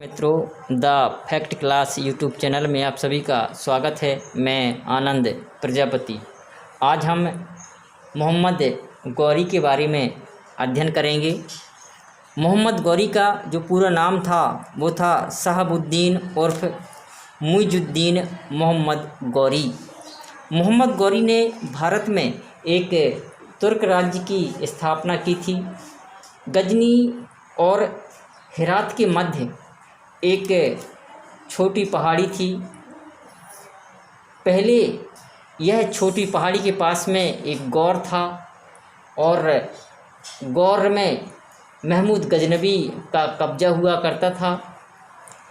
मित्रों, the fact class YouTube channel में आप सभी का स्वागत है। मैं आनंद प्रजापति। आज हम मोहम्मद गौरी के बारे में अध्ययन करेंगे। मोहम्मद गौरी का जो पूरा नाम था वो था शहाबुद्दीन उर्फ मुइजुद्दीन मोहम्मद गौरी। मोहम्मद गौरी ने भारत में एक तुर्क राज्य की स्थापना की थी। गजनी और हेरात के मध्य एक छोटी पहाड़ी थी। पहले यह छोटी पहाड़ी के पास में एक गौर था और गौर में महमूद गजनबी का कब्जा हुआ करता था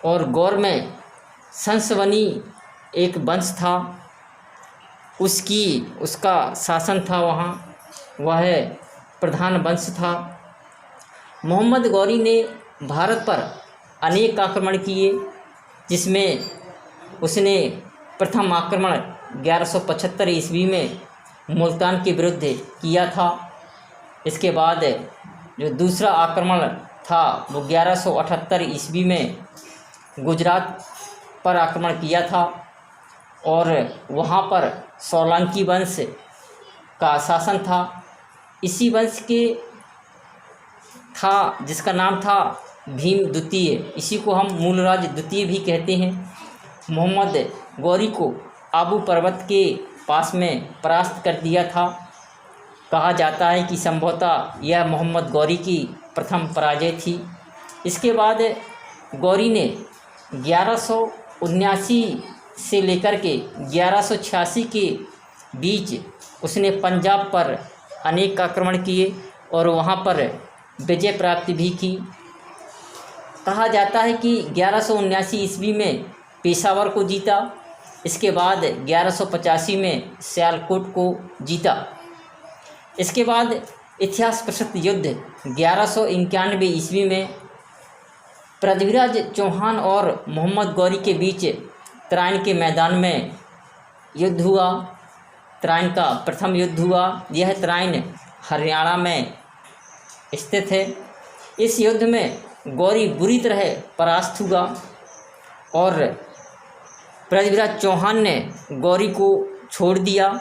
और गौर में संसवनी एक वंश था, उसका शासन था वहाँ, वह प्रधान वंश था। मोहम्मद गौरी ने भारत पर अनेक आक्रमण किए, जिसमें उसने प्रथम आक्रमण 1175 ईस्वी में मुल्तान के विरुद्ध किया था। इसके बाद जो दूसरा आक्रमण था वो 1178 ईस्वी में गुजरात पर आक्रमण किया था और वहाँ पर सोलंकी वंश का शासन था। इसी वंश के था जिसका नाम था भीम द्वितीय, इसी को हम मूलराज द्वितीय भी कहते हैं। मोहम्मद गौरी को आबू पर्वत के पास में परास्त कर दिया था। कहा जाता है कि संभवतः यह मोहम्मद गौरी की प्रथम पराजय थी। इसके बाद गौरी ने 1179 से लेकर के 1186 के बीच उसने पंजाब पर अनेक आक्रमण किए और वहाँ पर विजय प्राप्ति भी की। कहा जाता है कि 1179 ईस्वी में पेशावर को जीता। इसके बाद 1185 में सियालकोट को जीता। इसके बाद इतिहास प्रसिद्ध युद्ध 1191 ईस्वी में पृथ्वीराज चौहान और मोहम्मद गौरी के बीच तराइन के मैदान में युद्ध हुआ। तराइन का प्रथम युद्ध हुआ। यह तराइन हरियाणा में स्थित है। इस युद्ध में गौरी बुरी तरह परास्त हुआ और पृथ्वीराज चौहान ने गौरी को छोड़ दिया।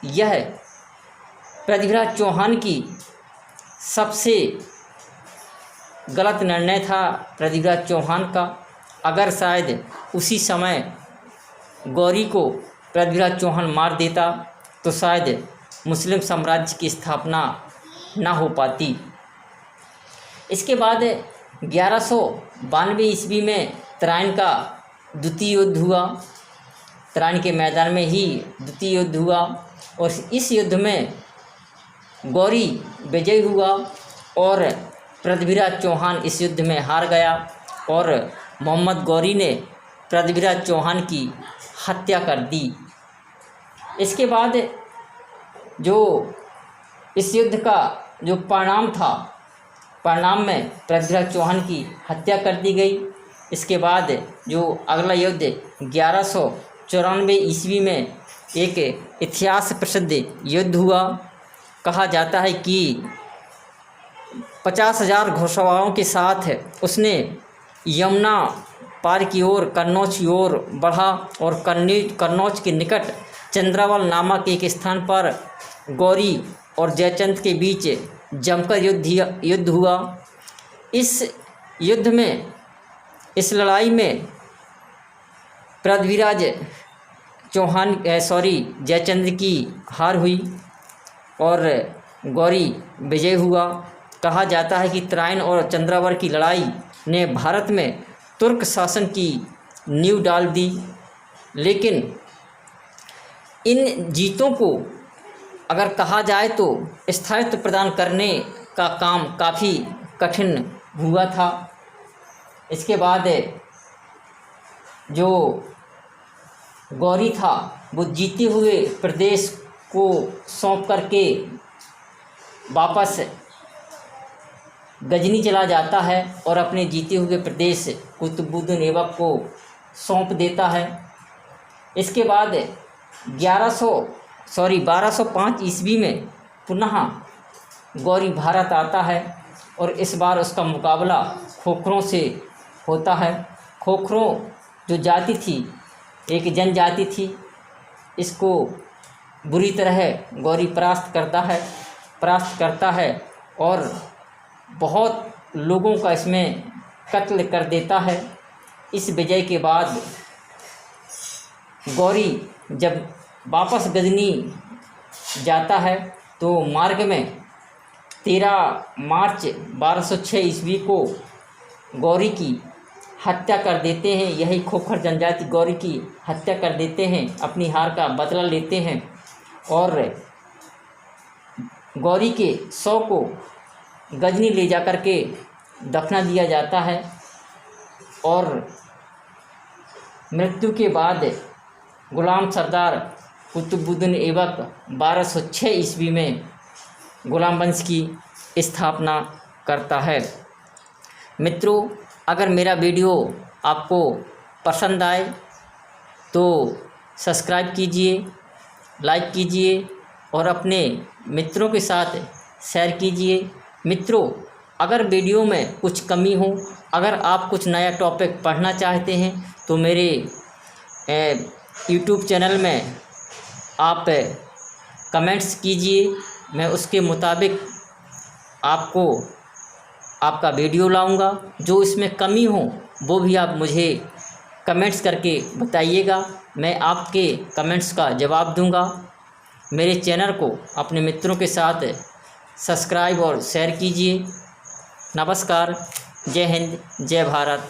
यह पृथ्वीराज चौहान की सबसे गलत निर्णय था पृथ्वीराज चौहान का। अगर शायद उसी समय गौरी को पृथ्वीराज चौहान मार देता तो शायद मुस्लिम साम्राज्य की स्थापना ना हो पाती। इसके बाद 1192 ईस्वी में तराइन का द्वितीय युद्ध हुआ। तराइन के मैदान में ही द्वितीय युद्ध हुआ और इस युद्ध में गौरी विजयी हुआ और पृथ्वीराज चौहान इस युद्ध में हार गया और मोहम्मद गौरी ने पृथ्वीराज चौहान की हत्या कर दी। इसके बाद जो इस युद्ध का जो परिणाम था, परिणाम में पृथ्वीराज चौहान की हत्या कर दी गई। इसके बाद जो अगला युद्ध 1194 ईस्वी में एक इतिहास प्रसिद्ध युद्ध हुआ। कहा जाता है कि 50,000 घुड़सवारों के साथ उसने यमुना पार की ओर कन्नौज की ओर बढ़ा और कन्नौज के निकट चंद्रावल नामक एक स्थान पर गौरी और जयचंद के बीच जमकर युद्ध हुआ। इस युद्ध में, इस लड़ाई में पृथ्वीराज जयचंद्र की हार हुई और गौरी विजय हुआ। कहा जाता है कि तराइन और चंद्रावल की लड़ाई ने भारत में तुर्क शासन की नींव डाल दी, लेकिन इन जीतों को अगर कहा जाए तो स्थायित्व प्रदान करने का काम काफ़ी कठिन हुआ था। इसके बाद जो गौरी था वो जीते हुए प्रदेश को सौंप करके वापस गजनी चला जाता है और अपने जीते हुए प्रदेश कुतुबुद्दीन ऐबक को सौंप देता है। इसके बाद 1205 ईस्वी में पुनः गौरी भारत आता है और इस बार उसका मुकाबला खोखरों से होता है। खोखरों जो जाति थी, एक जनजाति थी, इसको बुरी तरह गौरी परास्त करता है और बहुत लोगों का इसमें कत्ल कर देता है। इस विजय के बाद गौरी जब वापस गजनी जाता है तो मार्ग में 13 मार्च 1206 ईस्वी को गौरी की हत्या कर देते हैं। यही खोखर जनजाति गौरी की हत्या कर देते हैं, अपनी हार का बदला लेते हैं और गौरी के शव को गजनी ले जाकर के दफना दिया जाता है। और मृत्यु के बाद गुलाम सरदार कुतुबुद्दीन ऐबक 1206 ईस्वी में गुलाम वंश की स्थापना करता है। मित्रों, अगर मेरा वीडियो आपको पसंद आए तो सब्सक्राइब कीजिए, लाइक कीजिए और अपने मित्रों के साथ शेयर कीजिए। मित्रों, अगर वीडियो में कुछ कमी हो, अगर आप कुछ नया टॉपिक पढ़ना चाहते हैं तो मेरे यूट्यूब चैनल में आप कमेंट्स कीजिए, मैं उसके मुताबिक आपको आपका वीडियो लाऊंगा। जो इसमें कमी हो वो भी आप मुझे कमेंट्स करके बताइएगा, मैं आपके कमेंट्स का जवाब दूंगा। मेरे चैनल को अपने मित्रों के साथ सब्सक्राइब और शेयर कीजिए। नमस्कार, जय हिंद, जय भारत।